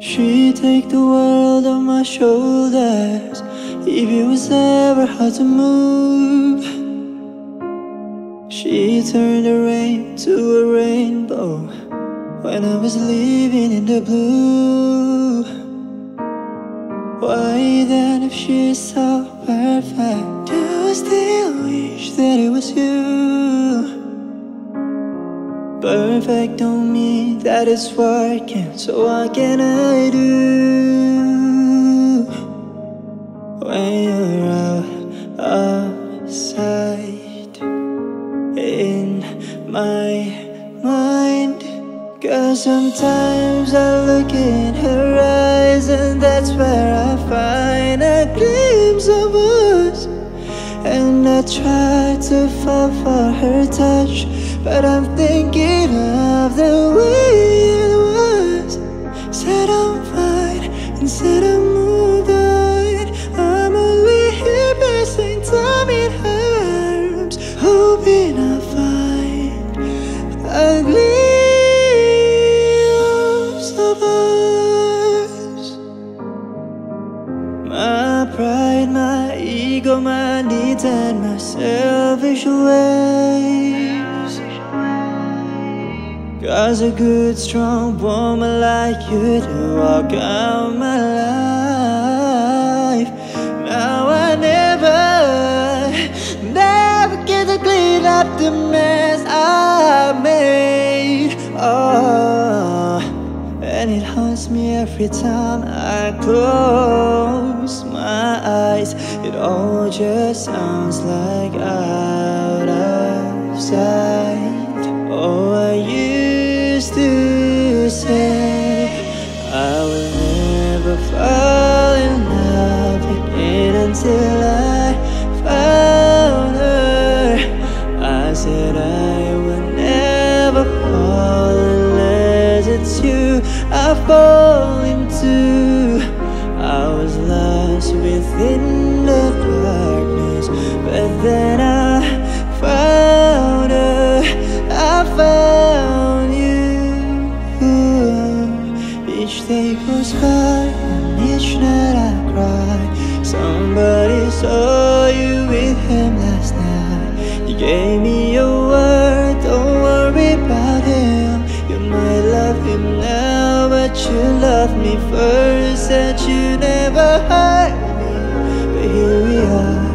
She take the world on my shoulders if it was ever hard to move. She turned the rain to a rainbow when I was living in the blue. Why then, if she's so perfect, do I still wish that it was you? Perfect don't mean that it's working, so what can I do when you're out of sight in my mind? 'Cause sometimes I look in her eyes, and that's where I find a glimpse of us. And I try to fall for her touch, but I'm thinking of the way it was. Said I'm fine, and said I moved on. I'm only here passing time in her arms, hoping I'll find a glimpse of us. My pride, my ego, my needs, and my selfish ways. 'Cause a good, strong woman like you to walk out my life. Now I never get to clean up the mess I made. Oh, and it haunts me every time I close my eyes. It all just sounds like out of sight. Oh, I used to say I will never fall in love again until I found her. I said I will never fall unless it's you I fall into. I was lost within the darkness, but then I found her. I found you. Each day goes by and each night I cry. Somebody saw you with him last night. You gave me your word, don't worry about him. You might love him now, but you loved me first. Said you never hurt me, but here we are.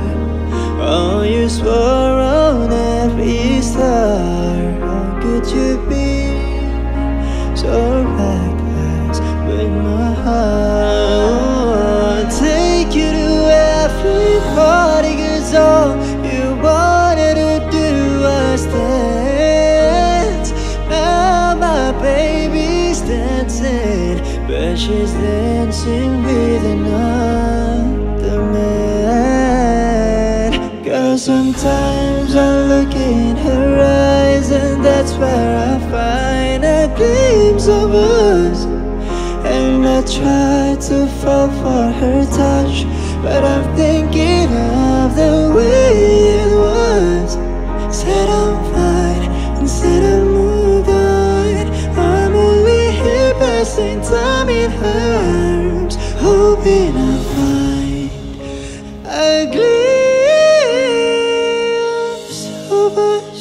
Oh, you swore on every star. How could you be so reckless with my heart? Take you to every party, 'cause all you wanted to do was dance. Now my baby's dancing, but she's dancing with another man. 'Cause sometimes I look in her eyes, and that's where I find a glimpse of us. And I try to fall for her touch, but I'm thinking of the way it was. Said I'm fine, and said I moved on. I'm only here passing time in her arms, hoping I'll find a glimpse of us.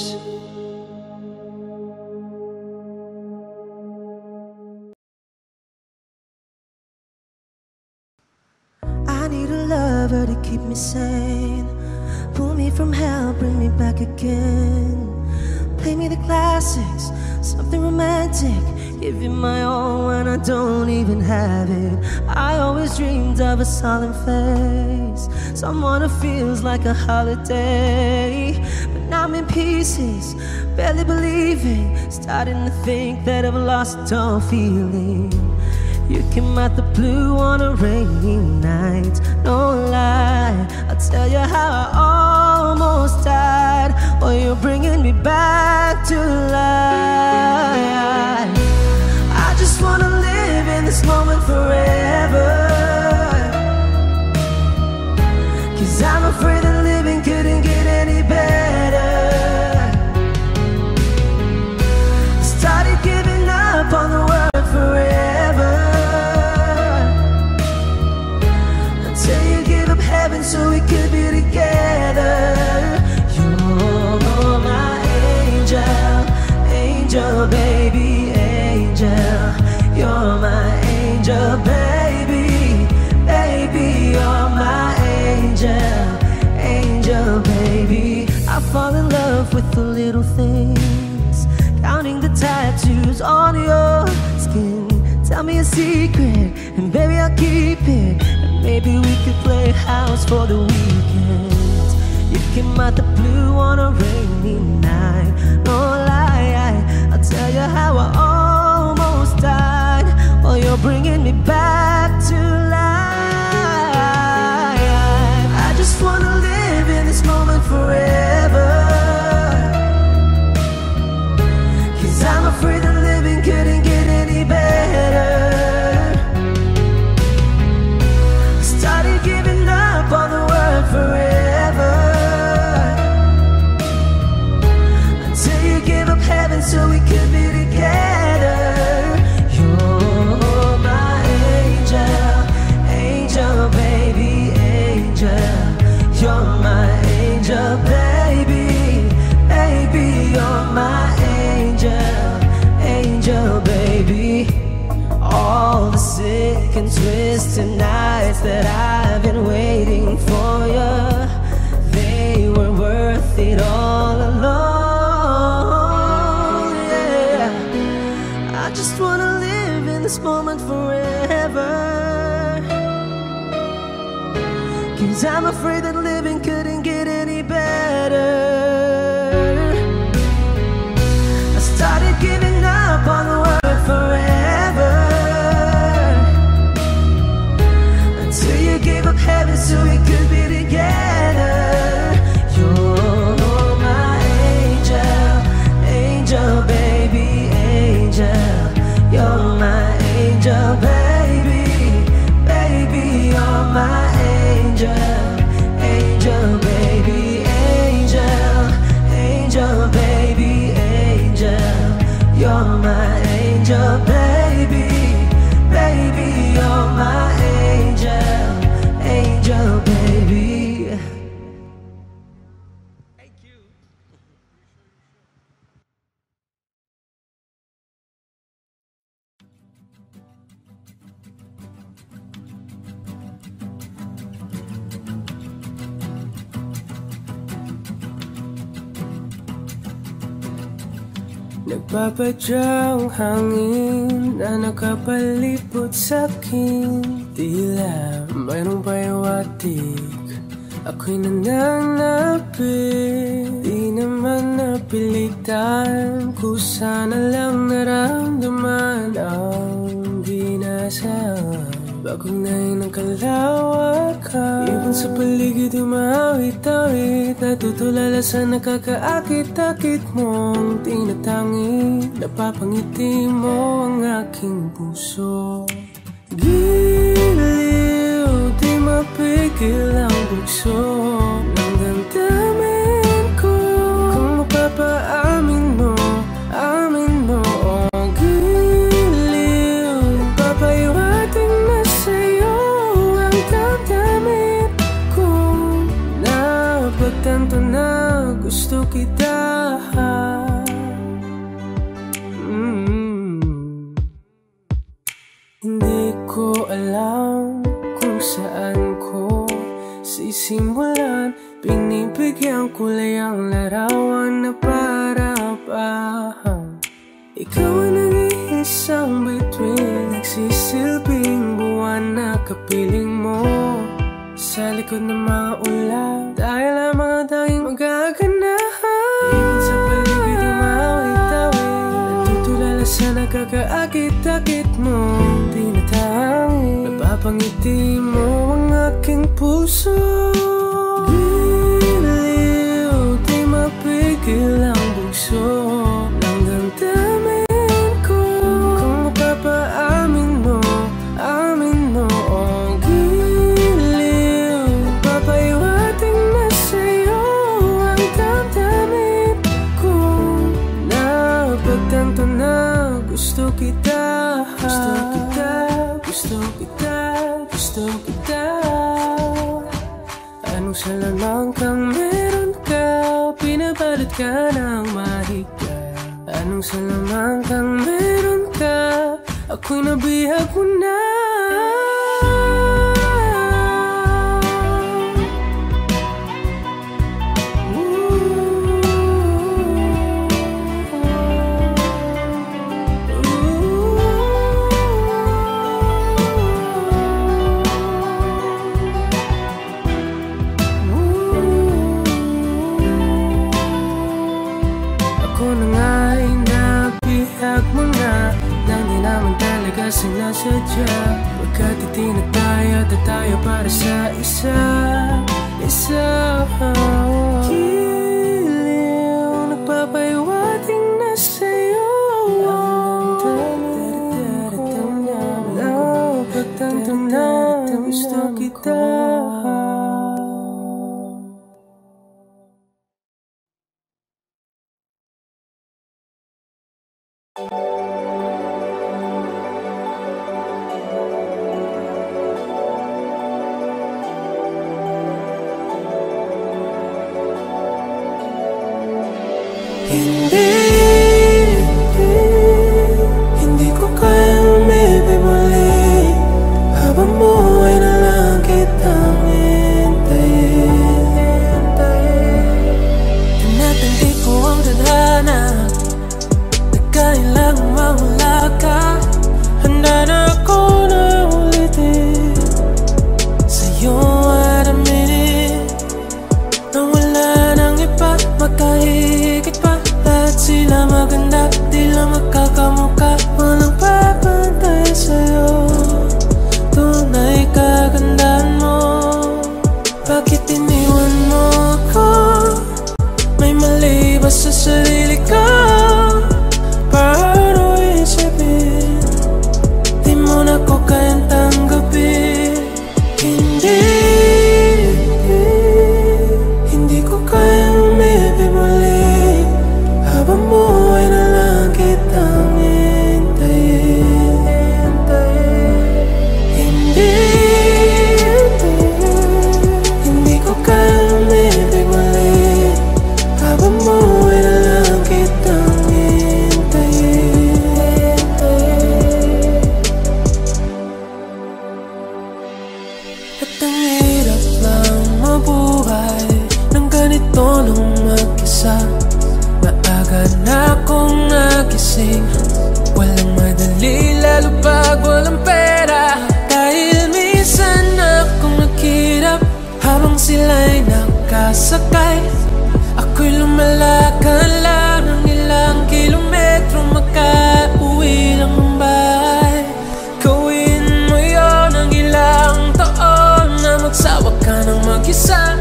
I need a lover to keep me sane, pull me from hell, bring me back again. Play me the classics, something romantic, give you my all when I don't even have it. I always dreamed of a solemn face, someone who feels like a holiday. But now I'm in pieces, barely believing, starting to think that I've lost all feeling. You came out the blue on a rainy night, no lie, I'll tell you how I almost died. Oh, you're bringing me back to life. I just wanna live in this moment forever, 'cause I'm afraid that living couldn't get any better. Started giving up on the word forever. with the little things, counting the tattoos on your skin. Tell me a secret, and baby I'll keep it. And maybe we could play house for the weekend. You came out the blue on a rainy night. No lie, I'll tell you how I almost died while you're bringing me back to life. I just wanna live in this moment forever, 'cause I'm afraid that living couldn't get any better. I started giving up on the word forever, until you gave up heaven so we could be together. You're my angel, angel baby, angel. You're my angel baby, baby. You're my angel, angel baby. All the sick and twisted nights that I've been waiting for you, they were worth it all alone. Yeah, I just wanna live in this moment forever, 'cause I'm afraid that living couldn't get any better. I started giving up on the word forever, until you gave up heaven so we could be together. You're my angel, angel baby, angel. You're my angel baby, baby. You're my angel, angel baby, angel, angel baby, angel. You're my angel baby, baby. You're my angel, angel baby. Nagpapadyang hangin na nakapalipot sa'kin, tila mayroong payawatig, ako'y nananapit. Di naman napilitan, kusana lang naramdaman ang ginasaan. Bagong nahin ng kalawakan, ibon sa paligid umawit-awit, natutulala sa nakakaakit-akit mong tinatangi. Napapangiti mo ang aking puso. Giliw, di mapigil ang bugso ng damdamin ko. Kung mapapaamin mo, amin mo. Oh, giliw, papayawating na sa'yo ang damdamin ko. Napagtanto na gusto kita. Hindi ko alam kung saan ko sisimulan. Binibigyan kulay ang larawan na para-parahan. Ikaw ang nag-iisang bituin, nagsisilbing buwan na kapiling mo. Sa likod ng mga ulan, dahil ang mga tanging magaganahan. Ibon sa paligid umawit-awit, natutulala sa nakakaakit-akit mo. Tinatangi, napapangiti mo ang aking puso. Giliw, di mapigil ang bugso ng damdamin ko. Kung mapapaamin mo, amin mo. Oh, giliw, papayawating na sa'yo ang damdamin ko. Napagtanto na gusto kita. Gusto kita, gusto kita, gusto kita. Anong salamang kang meron ka, pinabalot ka ng mahika. Anong salamang kang meron ka, ako'y nabihag mo na. Ooh. Ako na nga ay nabihag mo na, na di naman talaga sinasadya. Pagkat itinatayat at tayo para sa isa't isa. Giliw, nagpapahiwating na sa'yo. Pagtanto na gusto kita. Hindi ko kayang umibig muli habang buhay na lang kitang hintayin. Tinatanggi ko ang tadhana na kailang mawala ka. Handa na ako na ulitin sa'yo at aminin na wala nang iba makahigit pa. Lahat sila maganda, di lang magkakamuka. Walang papantay sa'yo, tunay kagandaan mo. Bakit iniwan mo ako? May mali ba sa sarili ko? Paano isipin? Di mo na ko kayang tanggapin. Hindi ko kayang umibig muli habang buhay na lang kitang hintayin. Hindi ko kayang umibig muli habang buhay na lang kitang hintayin. At ang hirap lang mabuhay ng ganito nung mag-isa. Maaga na akong nagising, walang madali lalo pag walang pera. Dahil minsan akong naghirap habang sila'y nakasakay. Ako'y lumalakad lang ng ilang kilometro, makauwi lang ng bahay. Gawin mo yun ng ilang taon na magsawa ka ng mag-isa.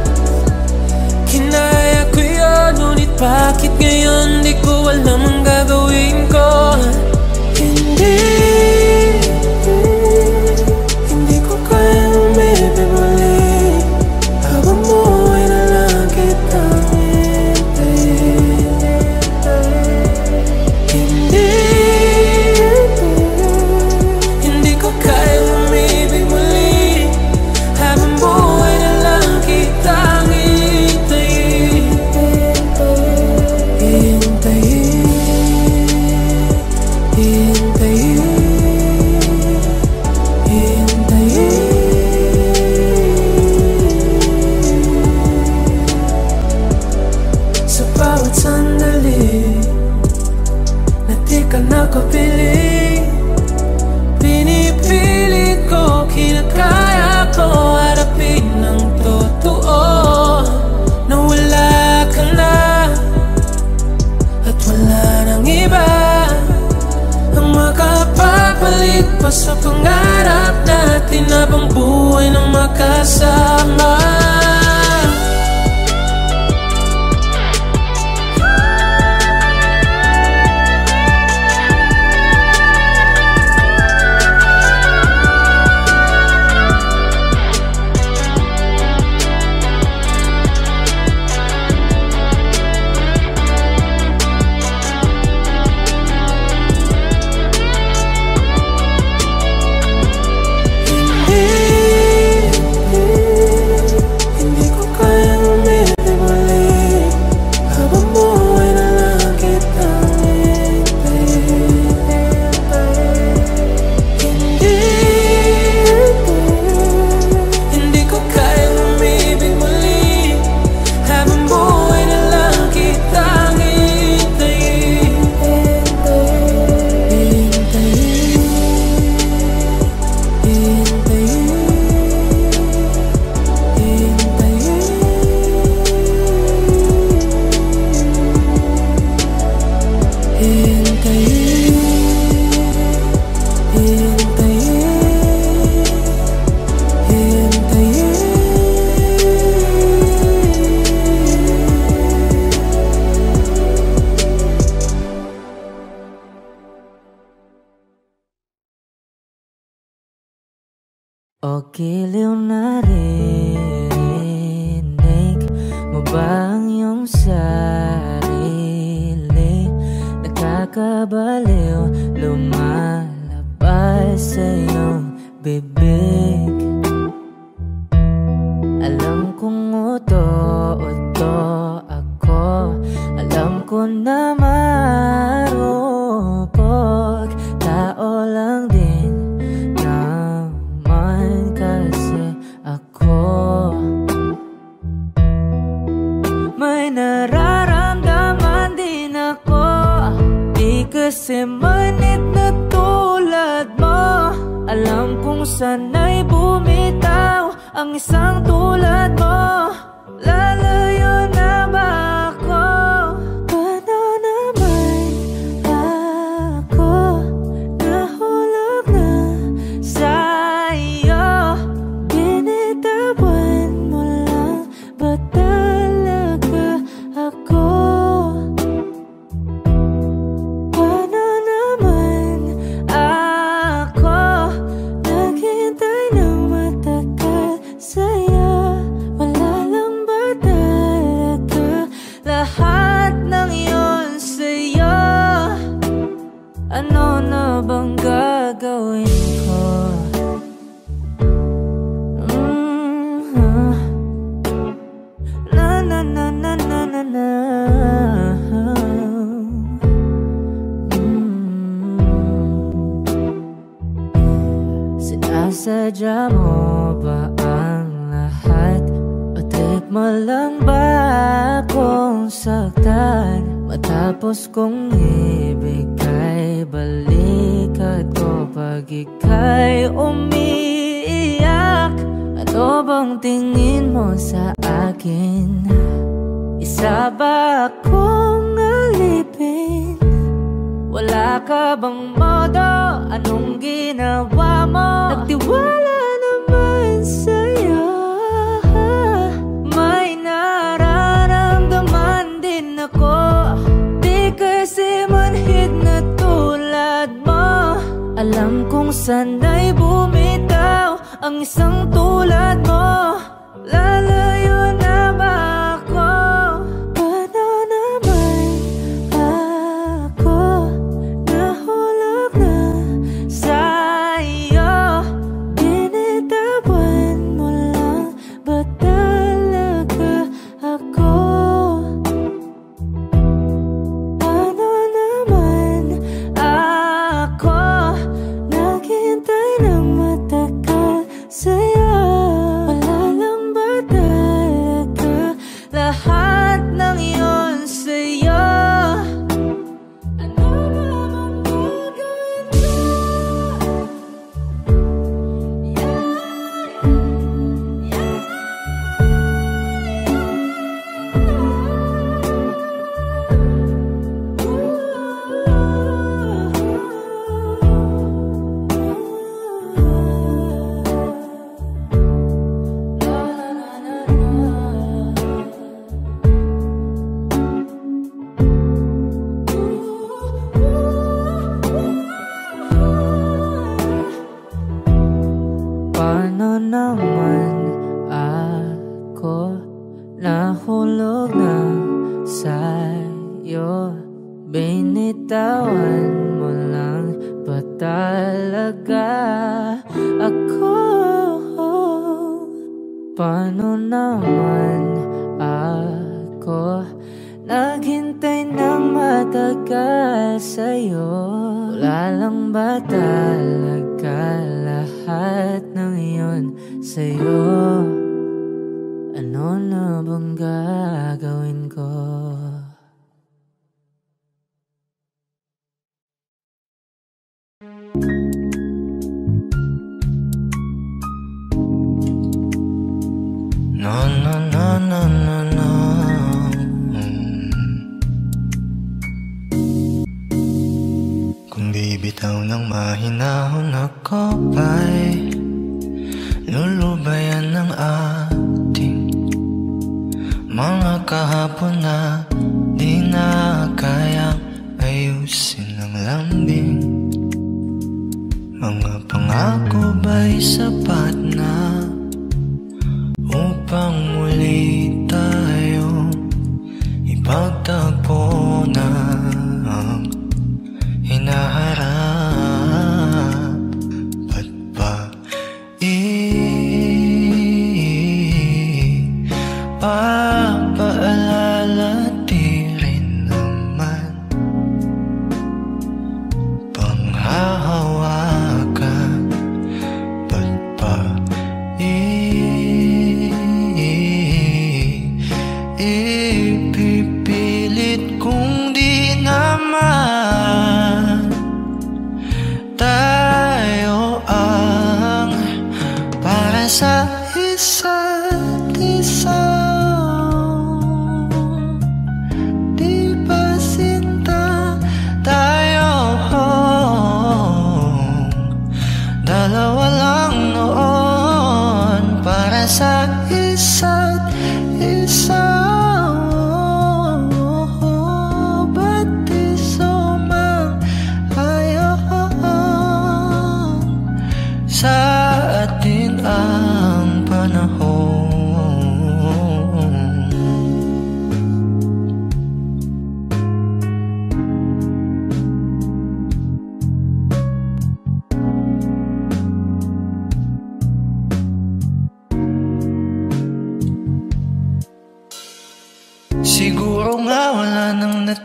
Kinaya ko yun, ngunit bakit ngayon di ko alam ang gagawin ko? Hindi ko kayang umibig muli habang buhay na lang kitang hintayin. Hindi ko kayang umibig muli habang buhay na lang kitang hintayin. Sa bawat sandali na di ka nakapili, pinipilit ko, kinakaya ko harapin ng totoo na wala ka na at wala nang iba ang makapapalit pa sa pangarap natin habang buhay ng magkasama. O giliw narinig mo ba ang iyong sarili? Nakakabaliw, lumalabas sa iyong bibig. Alam kong uto-uto ako, alam ko na marupok, tao lang din naman kasi ako. May nararamdaman din ako, di kasi manit na tulad mo. Alam kong sana'y bumitaw ang isang tulad mo. Lalayo na ba ako? Paano naman ako nahulog na sa'yo? Binitawan mo lang ba talaga ako? Paano naman ako naghintay ng matagal sa'yo? Wala lang ba talaga lahat ng yun sa'yo? Ano na bang gagawin ko? Na na na na na na na. Sinasadya mo ba ang lahat? O trip mo lang ba akong saktan? Matapos kong ibigay balikat ko pag ika'y umiiyak. Ano bang tingin mo sa akin? Isa ba akong alipin? Wala ka bang modo? Anong ginawa mo? Nagtiwala naman sa'yo. May nararamdaman din ako, di kasi manhid na tulad mo. Alam kong sana'y bumitaw ang isang tulad mo. Lalayo na ba ako? Paano naman ako nahulog na sa'yo? Binitawan mo lang ba talaga ako? Paano naman ako naghintay ng matagal sa'yo? Wala lang ba talaga lahat ng yun sa'yo? Ano naman gagawin ko? Paano naman ako nahulog na sa'yo? Binitawan mo lang ba talaga ako? Paano naman ako naghintay ng matagal sa'yo? Wala lang ba talaga lahat ng iyon sa'yo? Ano na bang gagawin ko? No, no, no, no, no, no. Kung di bitaw ng mahinahon ako ba'y lulubayan ng ating mga kahapon na di na kayang ayusin ng lambing. Mga pangako ba'y sapat na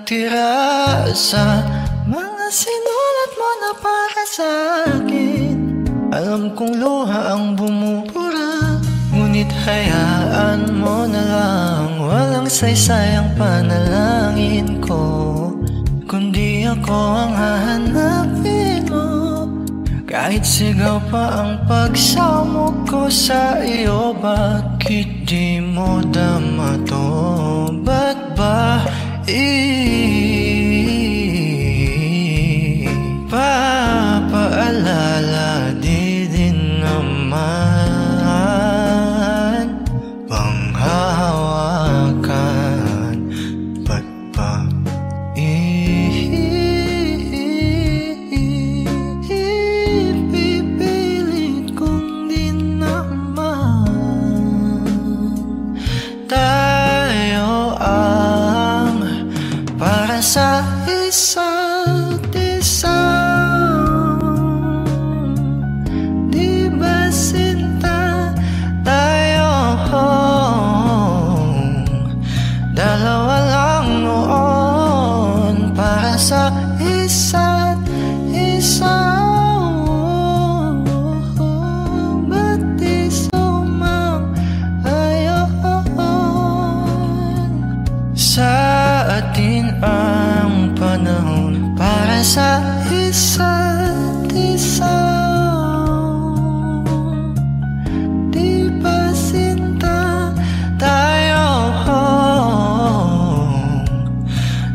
nakatira sa mga sinulat mo na para sa akin. Alam kong luha ang bumubura, ngunit hayaan mo na lang. Walang saysay ang panalangin ko, kundi ako ang hahanapin mo. Kahit sigaw pa ang pagsamo ko sa iyo, bakit di mo dama to? Ba't ba papaalala di din naman bang hahawakan? Ba't ba ipipilit kong di naman tayo ang para sa isa't isa? Di ba sinta tayo? Dalawa lang noon para sa isa't isa. Ba't di sumang ayon sa atin ang panahon para sa isa't isa? Di ba sinta tayo?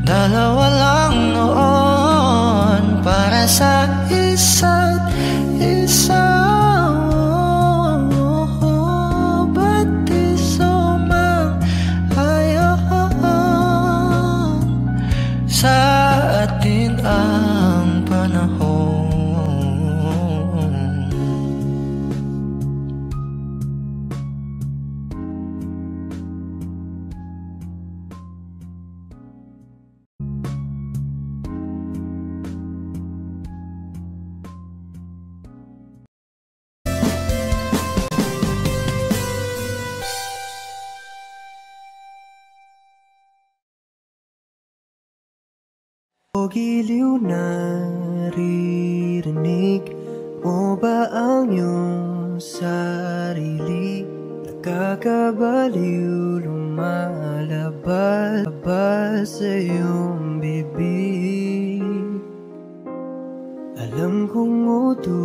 Dalawa lang noon para sa isa't isa. Ba't di sumang ayon sa atin ang panahon? O giliw, naririnig mo ba ang iyong sarili? Nakakabaliw, lumalabas sa iyong bibig. Alam kong uto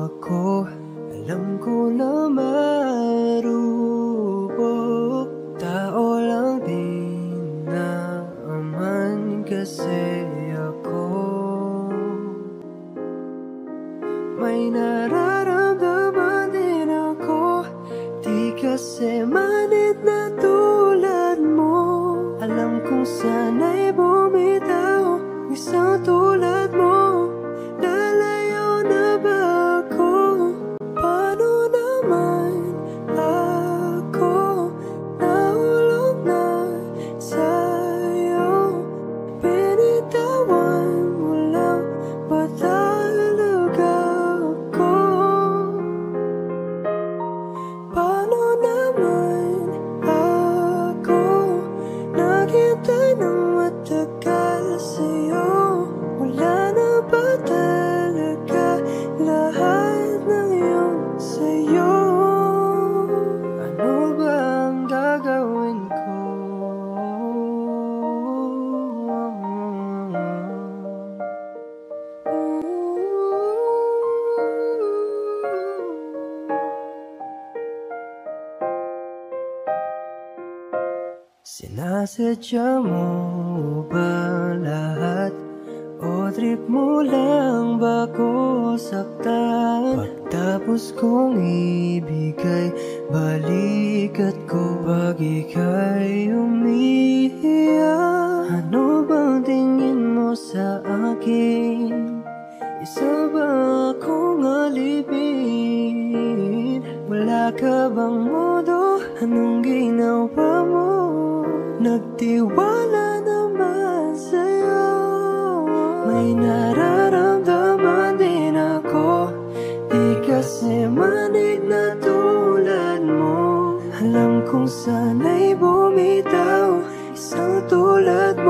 ako, alam ko na marupok. Tao lang din naman kasi ako. May nararamdaman din ako, di kasi manid na tulad mo. Alam kong sana'y bumitaw, isang tulad mo. Lalayo na ba ako? Paano naman ako nahulog na sa'yo? Binitawan mo lang ba talaga ako? Paano naman ako naghintay ng matagal sa'yo? Wala na ba talaga lahat ng iyong sa'yo? Ano ba ang gagawin ko? Sinasadya mo ba lahat? O trip mo lang ba ko saktan? Pagtapos kong ibigay balikat ko, pag ika'y umiiyak. Ano bang tingin mo sa akin? Isa ba akong alipin? Wala ka bang modo? Anong ginawa mo? Nagtiwala naman sa'yo. May nararamdaman din ako, di kasi manig na tulad mo. Alam kong sana'y bumitaw, isang tulad mo.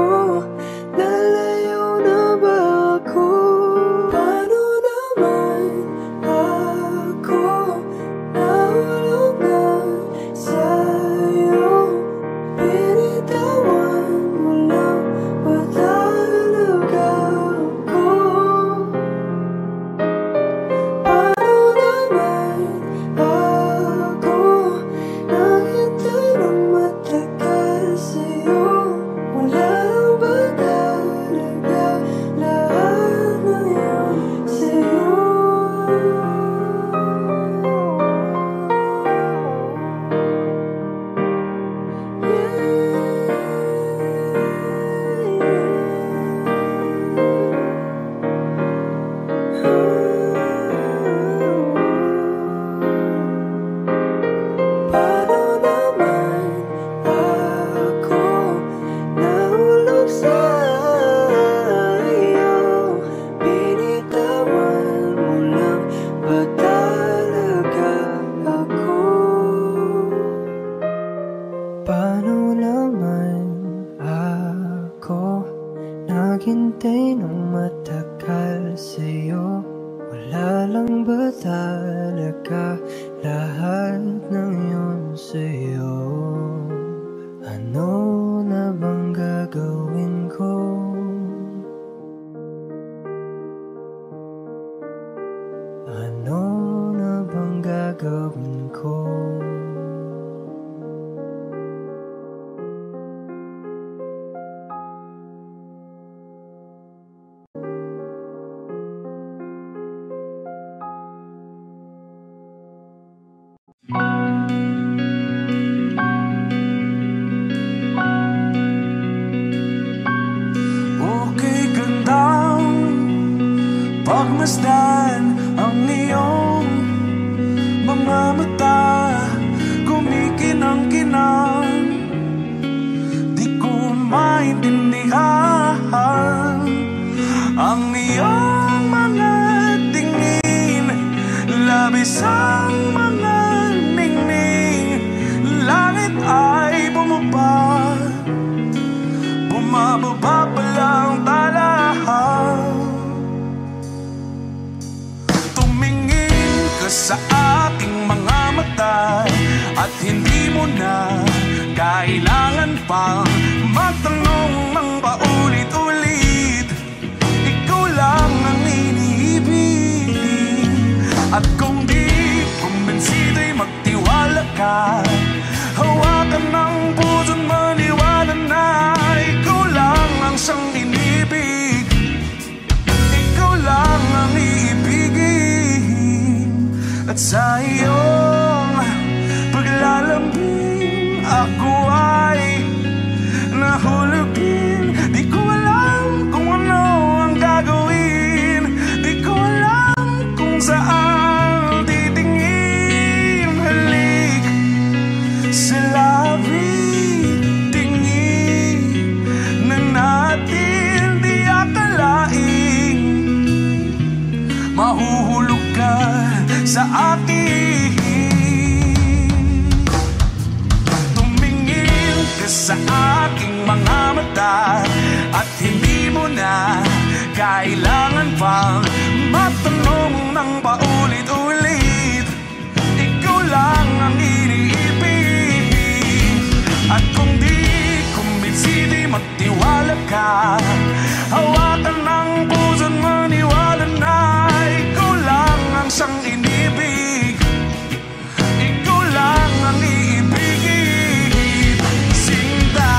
naghintay ng matagal sa'yo? Wala lang ba talaga lahat ng yun sa'yo? Ano na bang gagawin ko? Ano na bang gagawin ko? Okay, gandang pagmasdan ang iyong mga mata, kumikinang-kinang. Di ko maintindihan ang iyong mga tingin, labis ang mga ningning. Langit ay bumaba, bumababa pa lang talahan. Tumingin ka sa aking mga mata at hindi mo na kailangan pang magtanong ng paulit-ulit. Ikaw lang ang iniibig, at kung di kumbinsido'y magtiwala ka. Hawakan ng puso't maniwala na ikaw lang ang siyang inibig. Ikaw lang ang iibigin, at sa iyong paglalambing ako ay nahulog din. Di ko alam kung ano ang gagawin, di ko alam kung saan titingin. Halik sa labi, tingin na natin, di akalaing mahuhulog ka sa akin. Tumingin ka sa aking mga mata at hindi mo na kailangan pang matanong ng paulit-ulit. Ikaw lang ang iniibig, at kung di kumbinsido'y magtiwala ka. Hawakan ng puso't maniwala na ikaw lang ang siyang inibig. Ikaw lang ang iibigin, Sinta.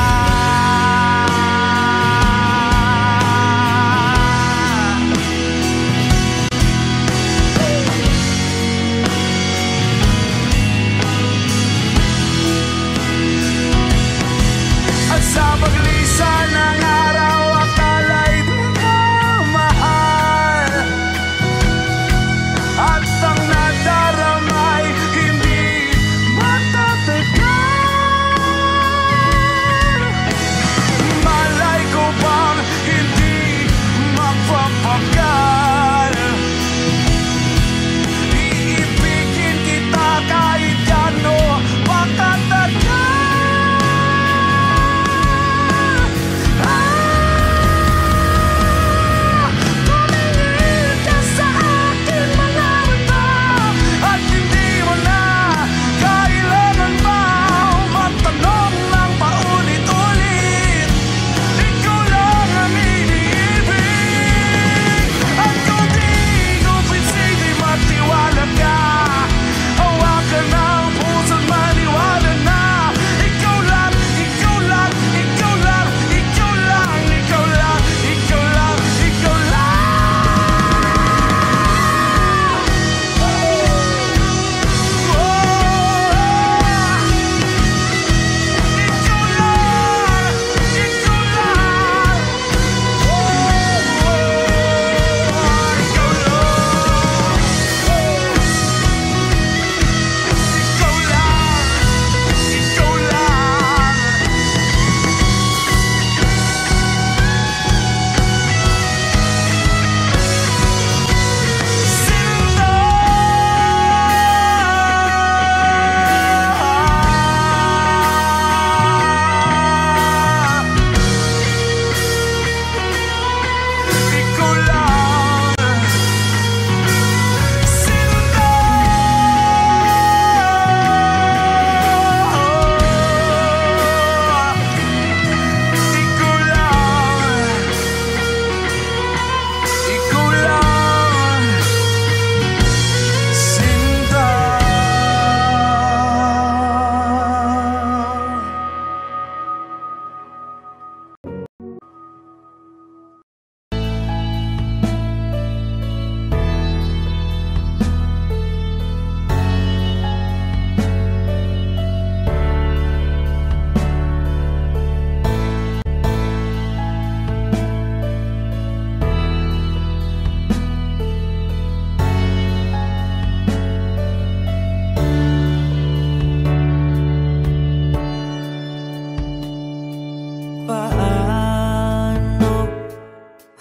At sa paglisan ng araw, akala'y di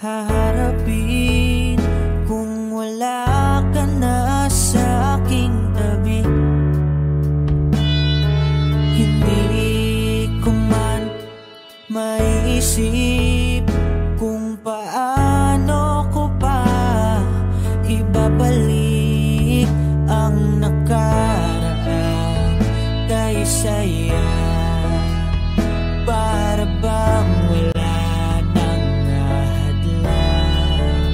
haharapin kung wala ka na sa aking tabi? Hindi ko man maiisip kung paano ko pa ibabalik ang nakaraan kay saya. Para bang wala nang nahadlang,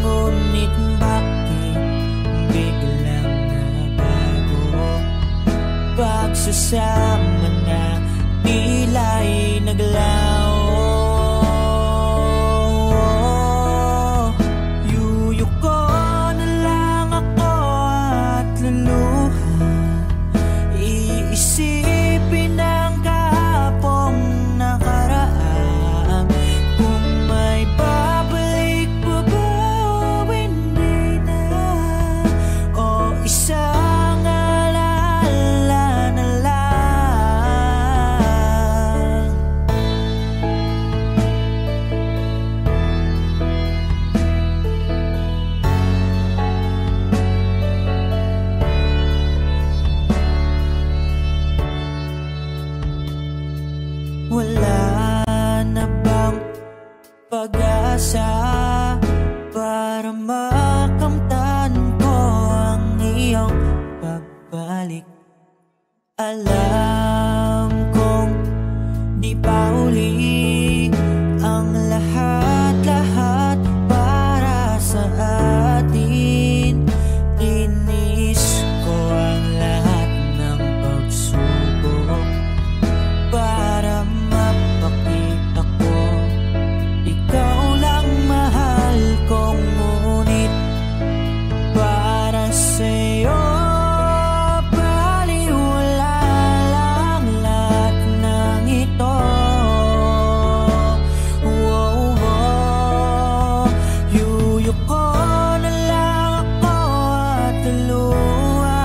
ngunit bakit biglang nabago? Pagsasama na tila'y naglaho. Yuyuko na lang ako at luluha, iisipin ang kahapong nakaraan. Kung may babalik pa ba o hindi na, o isang alaala na lang. Wala na bang pag-asa para makamtan ko ang iyong pagbalik? Alam kong di pa uli ang lahat-lahat para sa atin. Tinis ko ang lahat ng pagsubok para mapakita ko ikaw lang mahal ko. Ngunit para sa'yo baliwala lang lahat ng ito. Yuyuko na lang ako at luluha,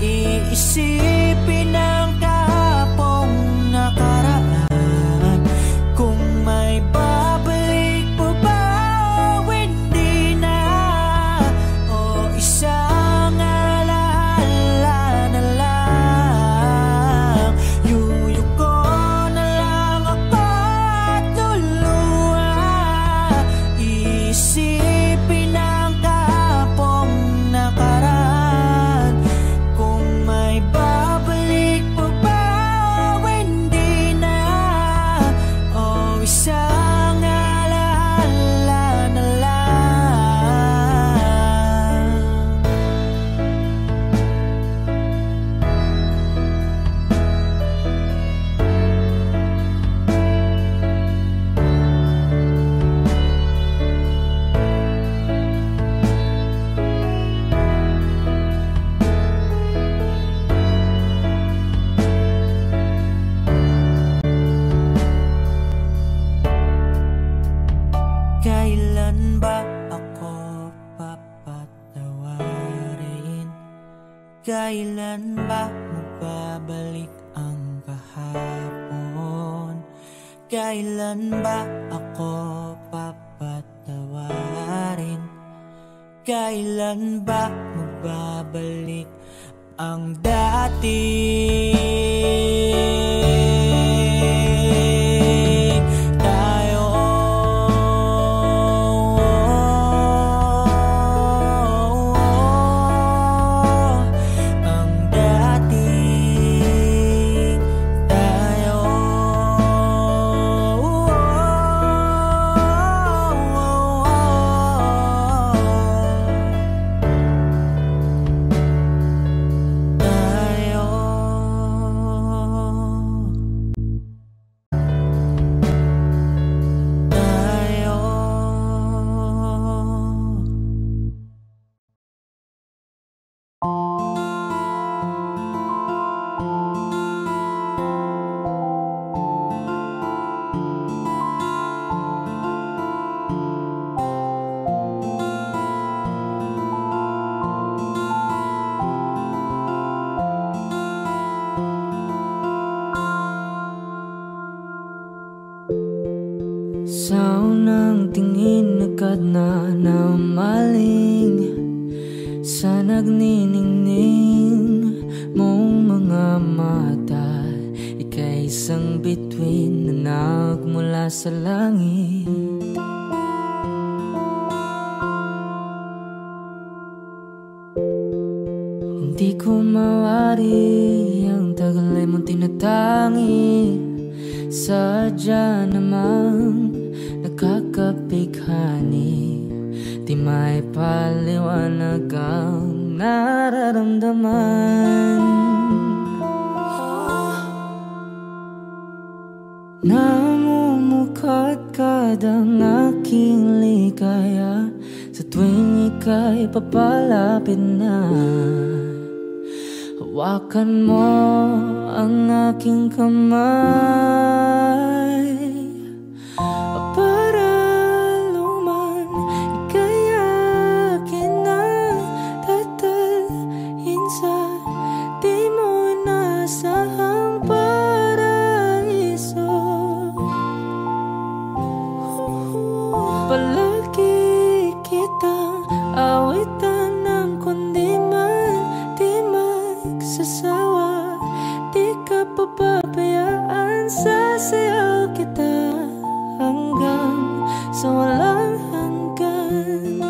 iisipin ang kahapong nakaraan. Kung may babalik pa ba o hindi na, o isang alaala na lang. Yuyuko na lang ako at luluha, iisipin ang kahapong nakaraan. Kung may babalik pa ba o hindi na, o isang alaala na lang. Kailan ba ako papatawarin? Kailan ba magbabalik ang kahapon? Kailan ba ako papatawarin? Kailan ba magbabalik ang dati? ng tingin agad na namaling sa nagniningning mong mga mata. Ika'y isang bituin na nagmula sa langit. Hindi ko mawari ang tagal ay mong tinatangi. Sadya namang nakakapighani. Di may paliwanag ang nararamdaman. Namumukadkad ang aking ligaya sa tuwing ika'y papalapit na. Hawakan mo ang aking kamay para luman ika'y akin na tatalhin sa di mo inasahang paraiso. Palagi kitang awitan ng kundi man di magsasawa. Di ka pababayaan, sasayaw kita hanggang sa walang hanggan.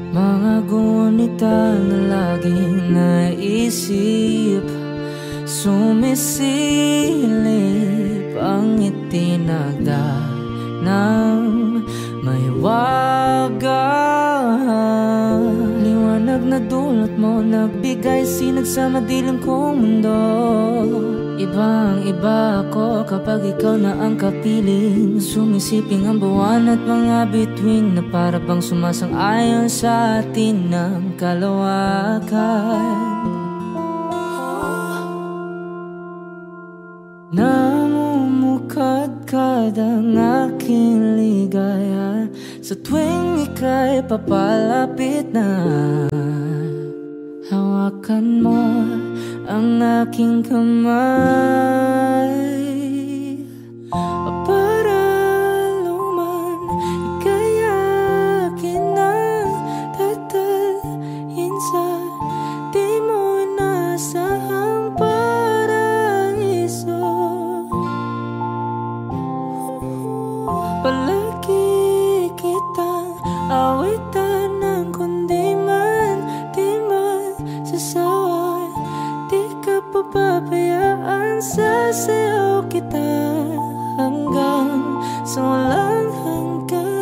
Mga gunita na laging naisip, sumisilip ang itinagda ng may wagang liwanag na dulot mo, nagbigay sinag sa madilim kong mundo. Ibang iba ako kapag ikaw na ang kapiling. Sumisiping ang buwan at mga bituin na para bang sumasang-ayon sa atin ng kalawakan. Namumukadkad ang aking ligaya sa tuwing ika'y papalapit na. Hawakan mo ang aking kamay para luman ika'y akin na tatalhin sa di mo inasahang paraiso. Palagi kitang awitan ng kundi man di magsasawa. Di ka pababayaan, sasayaw kita hanggang sa walang hanggan.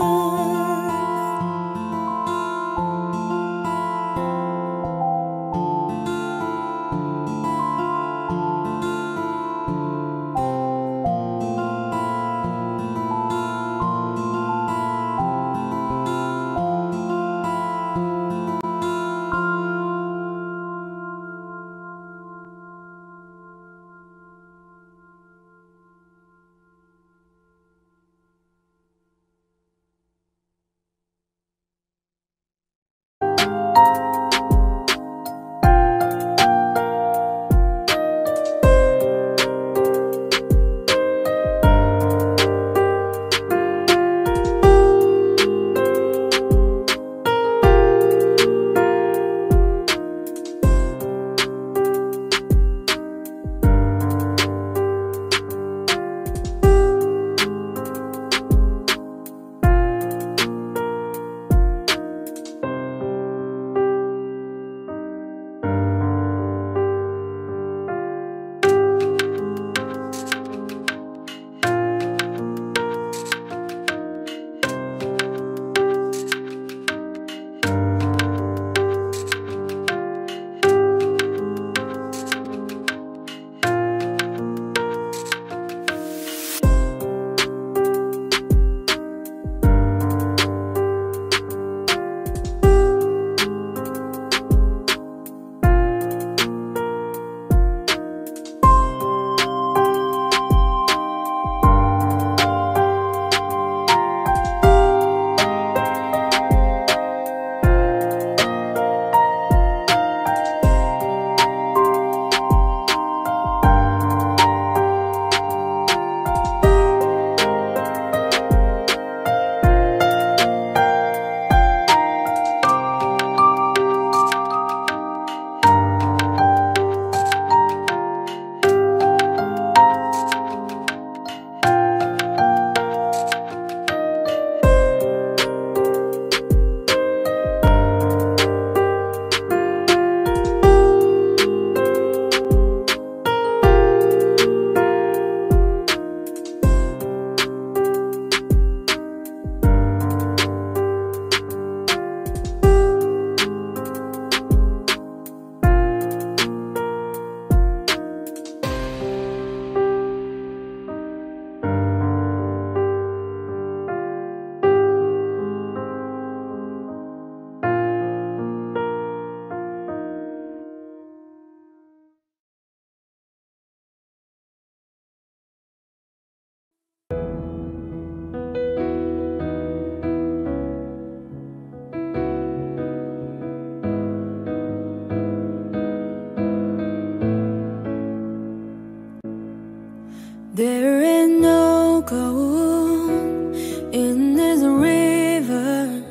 There is no gold in this river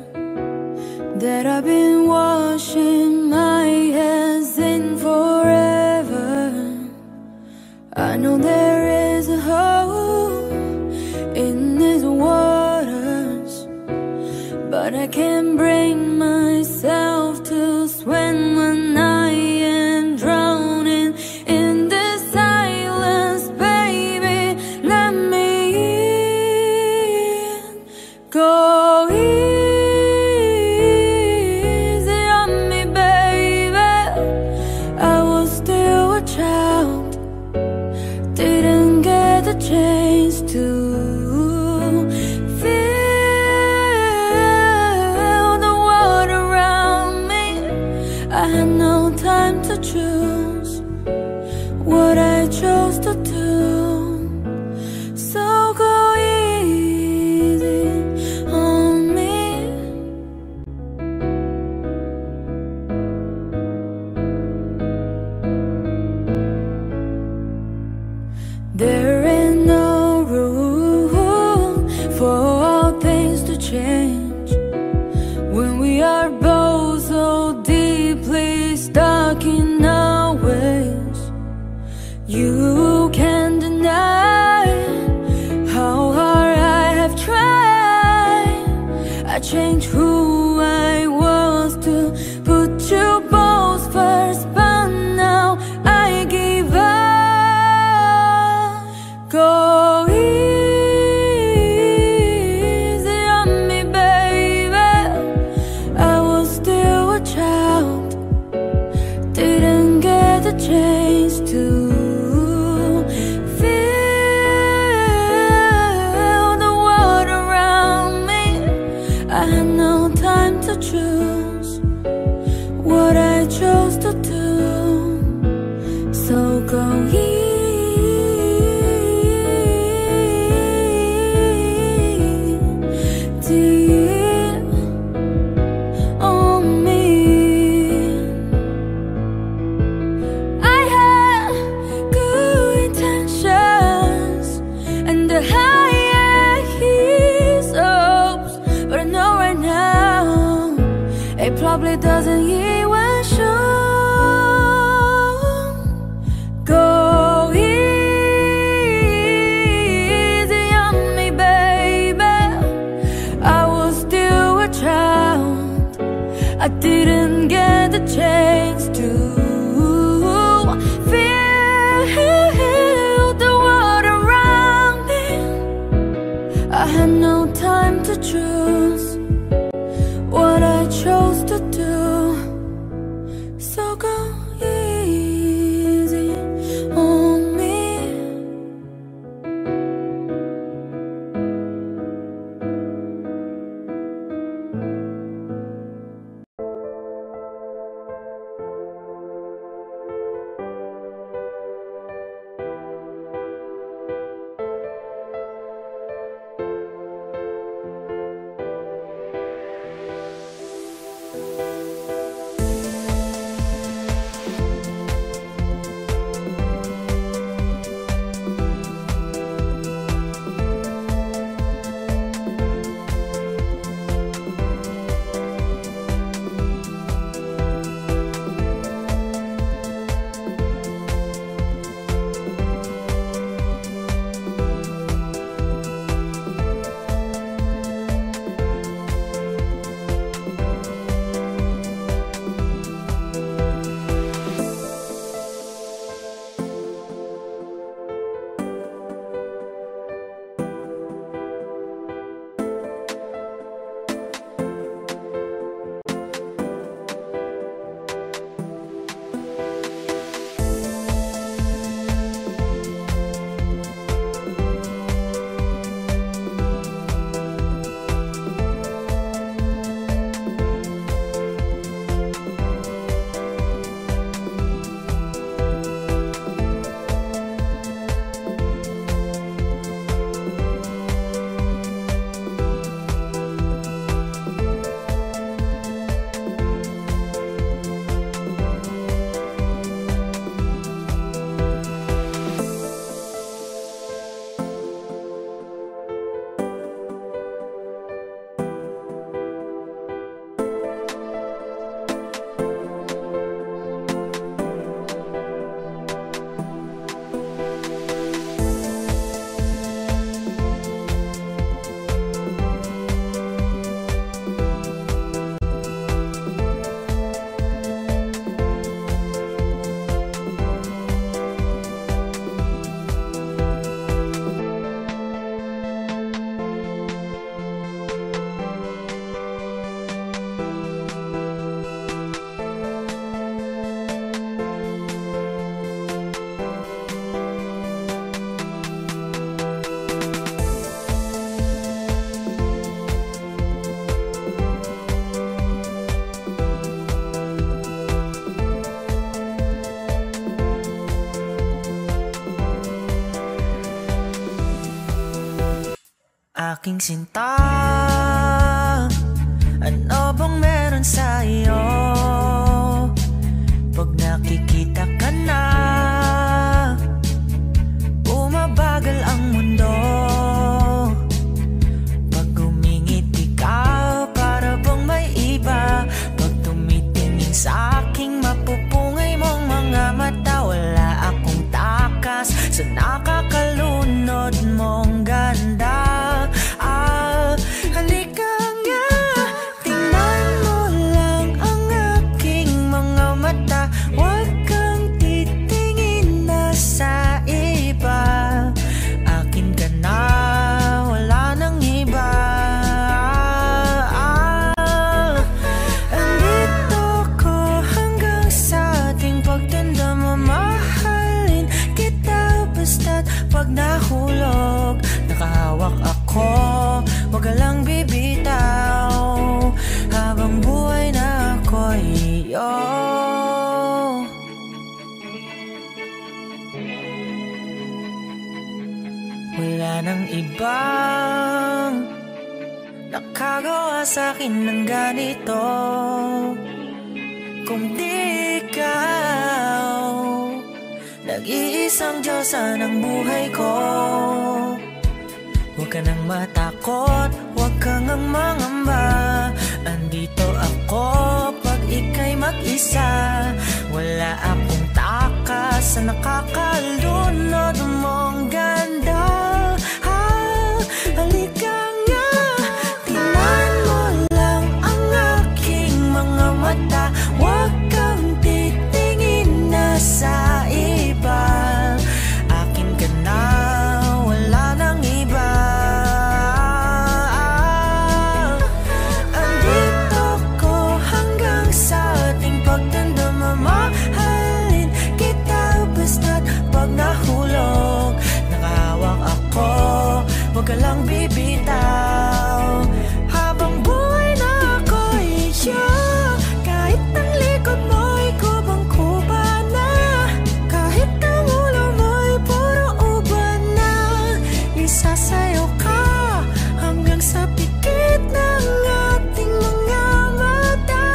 that I've been washing my hands in forever. I know there is a hole in these waters, but I can't bring myself to swim when I am drowning in this silence. Baby, let me in. Go easy on me, baby. I was still a child, didn't get the chance to feel the water around me. I had no time to choose what I chose to do. So go easy on me. There is no rule for all things to change when we are both so deeply stuck in our ways. You can't deny how hard I have tried. I changed who I was to put you both first, but now I give up. Go easy on me, baby. I was still a child, didn't get the chance to feel the water around me. I had no time to choose what I chose to do. So go easy on me. I had good intentions and the highest hopes, but I know right now it probably doesn't even show. Go easy on me, baby. I was still a child, I didn't get the chance to feel the water around me. I had no time to choose what I chose to do. So go easy on me. Aking sinta, ano bang meron sa iyo? Pag nakikita ka na, bumabagal ang mundo. Pag umingiti ka, para bang may iba. Pag tumitingin sa aking mapupungay mong mga mata, wala akong takas sa nakakalunod mong ganda. Halika nga, tingnan mo lang ang aking mga mata. Huwag kang titingin na sa iba. Akin ka na, wala nang iba. Andito ko hanggang sa ating pagtanda. Mamahalin kita basta't pag nahulog. Nakahawak ako, wag ka lang bibitaw. Habang buhay na ako'y iyo. Wala nang ibang nakagawa sa'kin ng ganito kung di ikaw. Nag-iisang Diyosa ng buhay ko. Huwag ka nang matakot, huwag kang ang mangamba. Andito ako pag ika'y mag-isa. Wala akong takas sa nakakalunod mong ganda. Halika nga, tingnan mo lang ang aking mga mata. Huwag kang titingin na sa iba. Akin ka na, wala nang iba. Andito ko hanggang sa ating pagtanda. Mamahalin kita basta't pag nahulog. Nakahawak ako, huwag ka lang bibitaw. Habang buhay na ako'y iyo. Kahit ang likod mo'y kubang-kuba na, kahit ang ulo mo'y puro uban na, isasayaw ka hanggang sa pikit ng ating mga mata.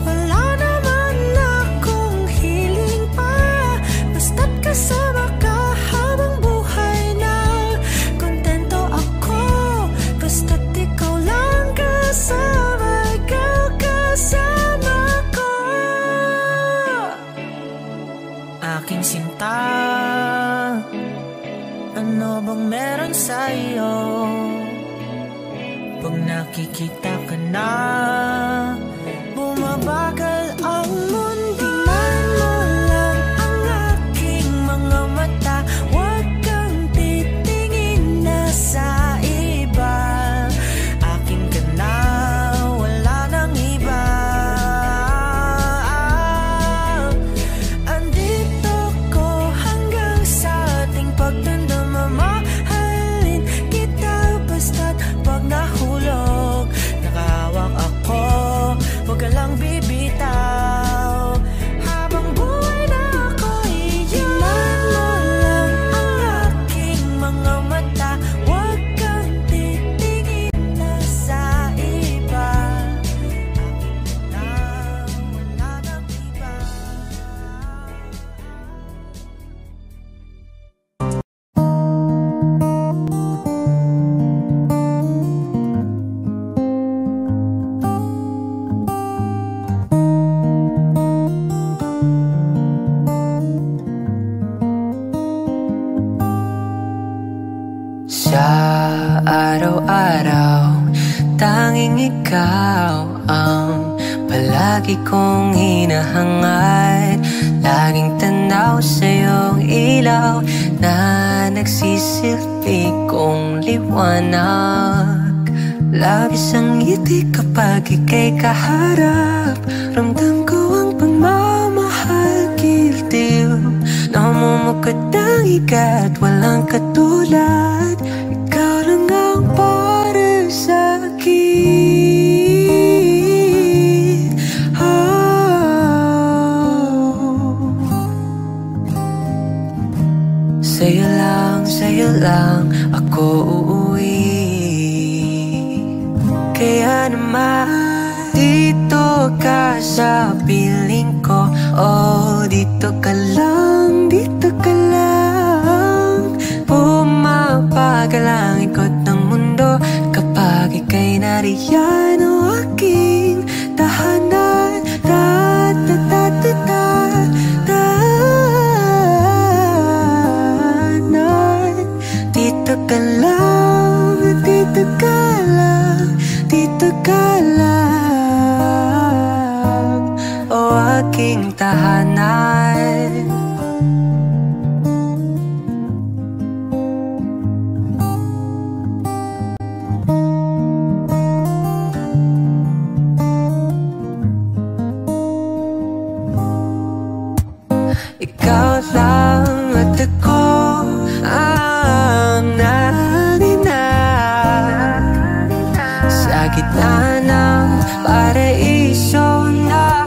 Wala naman akong hiling pa, basta't kasama ka habang buhay na. Kontento ako, basta't ikaw lang kasama, ikaw kasama ko. Aking sinta, ano bang meron sa iyo? Pag nakikita ka na, bumabagal ang mundo. Tingnan mo lang ang aking mga mata. Huwag kang titingin na sa iba. Akin ka na, wala nang iba. Andito ko hanggang sa ating pagtanda. Mamahalin kita basta't pag nahulog. Nakahawak ako, huwag ka lang bibitaw. Habang buhay na ako'y iyo. Tingnan mo lang ang aking mga mata. Huwag kang titingin na sa iba. Akin ka na, wala nang iba. Sa araw-araw, tanging ikaw ang palagi kong hinahangad. Laging tanaw sa iyong ilaw na nagsisilbi kong liwanag. Labis ang ngiti kapag ika'y kaharap. Ramdam ko ang pagmamahal, giliw. Namumukod ang ikat, walang katulad. Ikaw lang ang para sa'kin. Sa'yo lang ako uuwi. Kaya naman dito ka sa piling ko. Oh, dito ka lang, dito ka lang. Pumapagal ang ikot ng mundo kapag ika'y nariyan. O aking tahanan, dito ka lang, dito ka lang, dito ka lang. O aking tahanan. Ikaw lang at ako ang nanina sa gitna ng paraiso na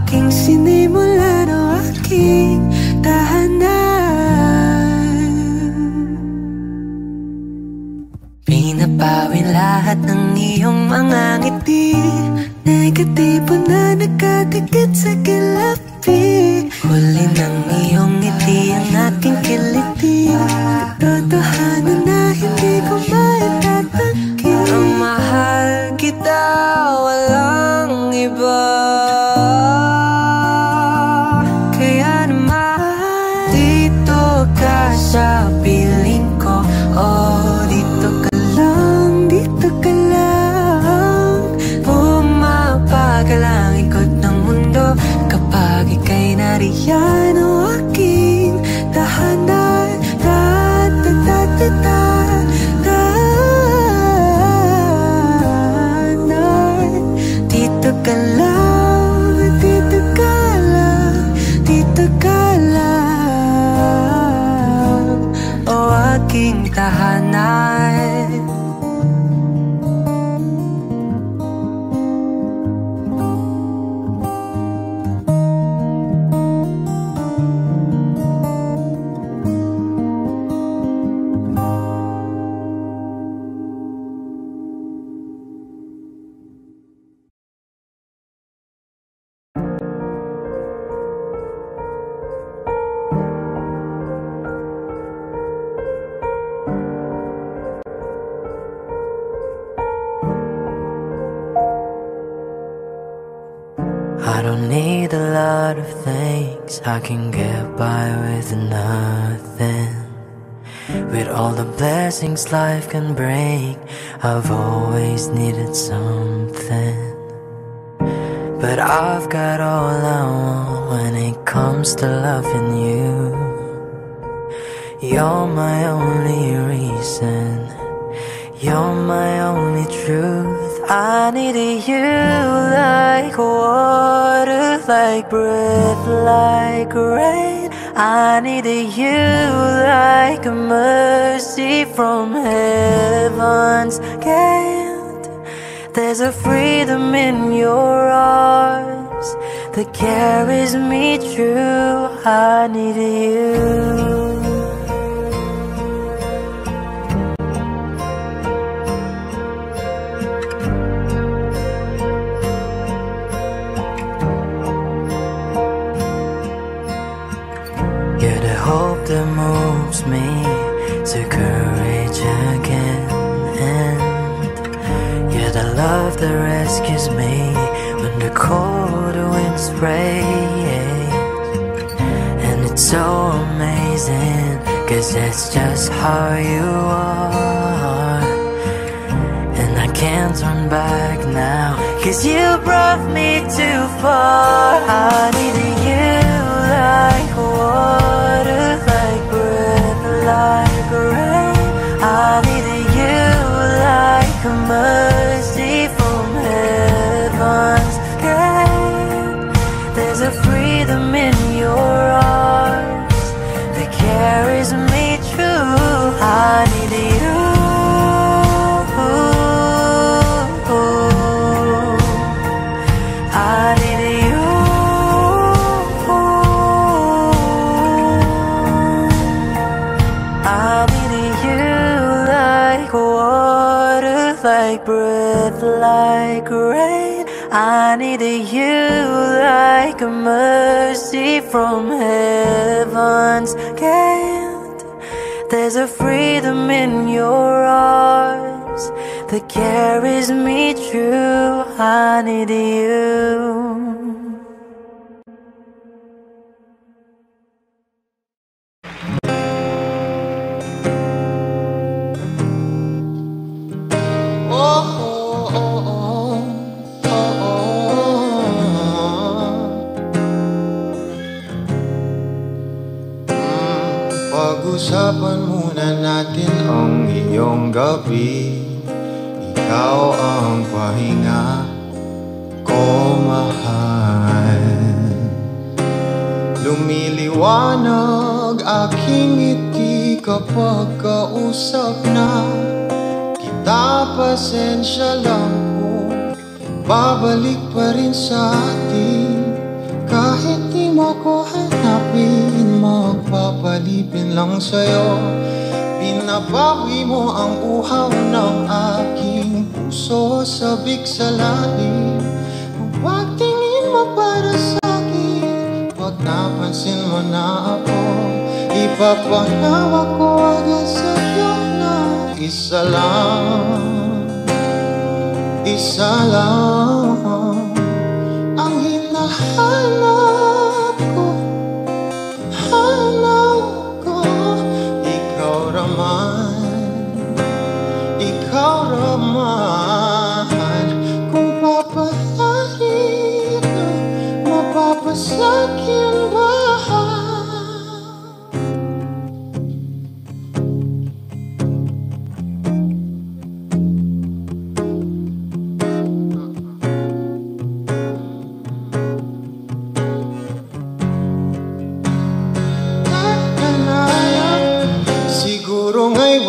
aking sinimulan. O aking tahanan. Pinapawin lahat ng iyong mga ngiti, negatibo na nakatikit sa kilapi. Huli ng iyong ngiti ang aking kiliti, katotohanan na hindi ko maitatanggi. Ang mahal kita, walang iba. Kaya naman dito ka sa piling ko. Oh, dito ka lang, dito ka lang. Pumapagal ang ikot ng mundo kapag ika'y nariyan. O aking tahanan, dito ka lang, dito ka lang, dito ka lang. O aking tahanan. I don't need a lot of things, I can get by with nothing. With all the blessings life can bring, I've always needed something. But I've got all I want when it comes to loving you. You're my only reason, you're my only truth. I needed you like water, like breath, like rain. I needed you like a mercy from heaven's gate. There's a freedom in your arms that carries me through. I needed you. You're the hope that moves me to courage again, and you're the love that rescues me when the cold winds rain. And it's so amazing, 'cause that's just how you are. And I can't turn back now, 'cause you brought me too far. I needed you like water, like breath, like rain. I needed you like a mercy from heaven's gate. There's a freedom in your arms that carries me through. I needed you. I needed you. like breath, like rain. I needed you like a mercy from heaven's gate. There's a freedom in your arms that carries me through. I need you. Pag-usapan muna natin ang iyong gabi. Ikaw ang pahinga ko, mahal. Lumiliwanag aking ngiti kapag kausap na kita. Pasensya lang kung babalik pa rin sa atin. Kahit di mo ko hanapin, magpapalipin lang sa'yo. Pinapawi mo ang uhaw ng aking puso, sabik sa lalim. Kung pagtingin mo para sa'kin, pag napansin mo na ako, ipapanawa ko agad sa'yo na isa lang, isa lang ang hinahanap ko, hanap ko. Ikaw raman, kung papalarin ka, mapapasakyan ba?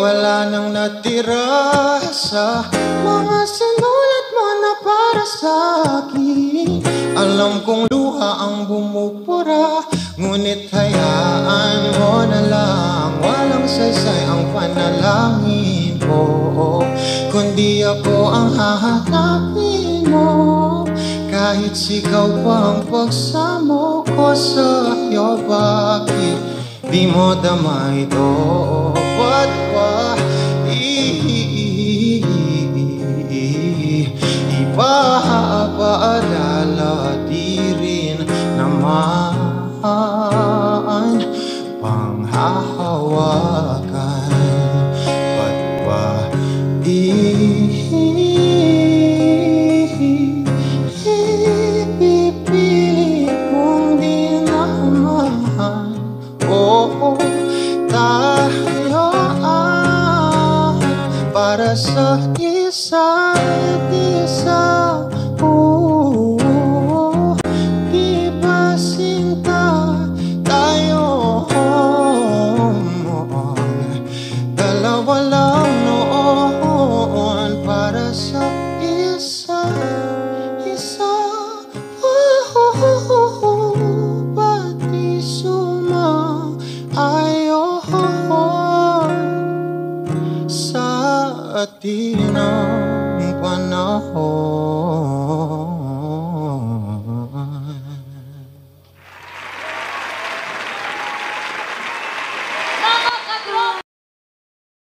Wala nang natira sa mga sinulat mo na para sa akin. Alam kong luha ang bumupura, ngunit hayaan mo na lang. Walang saysay ang panalangin ko, kundi ako ang hahanapin mo. Kahit sigaw pa ang pagsamo ko sa'yo, bakit di mo dama ito? Ba't ba ipapaalala? Di rin naman panghahawakan. Ba't ba ipipilit kong di naman? Oh, tayo para sa isa't isa. Di ba sinta tayo? Dalawa lang noon para sa isa't isa. Pati sumaayon sa atin ang panahon.